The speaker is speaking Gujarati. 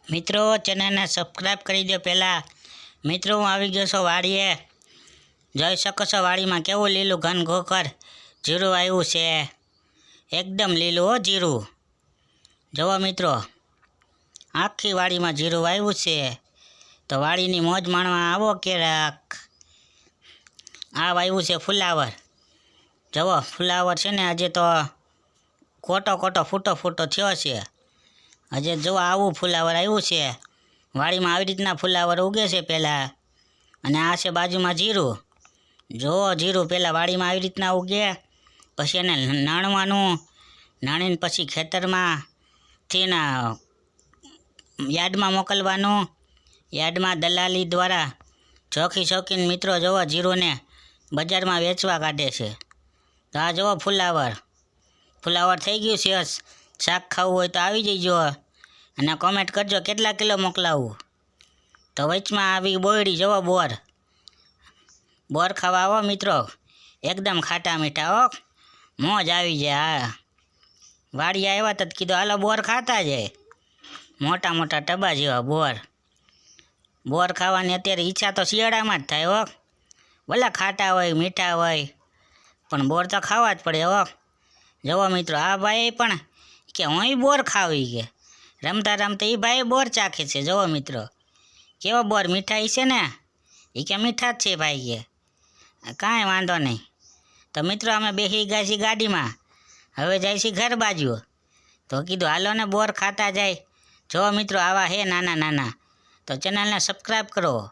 મિત્રો ચેનલને સબસ્ક્રાઈબ કરી દો। પહેલાં મિત્રો હું આવી ગયો છું વાડીએ। જોઈ શકો છો વાડીમાં કેવું લીલું ઘન ઘોકર જીરું આવ્યું છે। એકદમ લીલું હો જીરું। જુઓ મિત્રો, આખી વાડીમાં જીરું આવ્યું છે। તો વાડીની મોજ માણવા આવો ક્યારેક। આ વાવ્યું છે ફુલાવર। જુઓ ફુલાવર છે ને આજે તો કોટો કોટો ફૂટો થયો છે। હજે જો આવું ફુલાવર આવ્યું છે વાડીમાં। આવી રીતના ફુલાવર ઉગે છે પહેલાં, અને આ છે બાજુમાં જીરું। જો જીરું પહેલાં વાડીમાં આવી રીતના ઉગે, પછી એને નાણવાનું, નાણીને પછી ખેતરમાંથી યાર્ડમાં મોકલવાનું। યાર્ડમાં દલાલી દ્વારા ચોકીને મિત્રો જોવો જીરુંને બજારમાં વેચવા કાઢે છે। તો આ જુઓ ફુલાવર થઈ ગયું છે। શાક ખાવું હોય તો આવી જઈજો અને કોમેન્ટ કરજો કેટલા કિલો મોકલાવું। તો વચમાં આવી બોયડી જુઓ બોર ખાવા આવો મિત્રો। એકદમ ખાટા મીઠા હો, મોજ આવી જાય। હા, વાડીએ આવ્યા તો કીધું હાલો બોર ખાતા જાય। મોટા મોટા ટબા જેવા બોર ખાવાની અત્યારે ઈચ્છા તો શિયાળામાં જ થાય હો। ભલે ખાટા હોય મીઠા હોય પણ બોર તો ખાવા જ પડે હો। જુઓ મિત્રો, આ ભાઈ પણ કે હું બોર ખાવી કે રમતા રમતા એ ભાઈ બોર ચાખે છે। જુઓ મિત્રો કેવો બોર મીઠાઈ છે ને, એ કે મીઠા જ છે ભાઈ કે કાંઈ વાંધો નહીં। તો મિત્રો અમે બેસી ગયા છીએ ગાડીમાં, હવે જાય છીએ ઘર બાજુ। તો કીધું હાલો ને બોર ખાતા જાય। જો મિત્રો આવા હે નાના, તો ચેનલને સબસ્ક્રાઈબ કરો।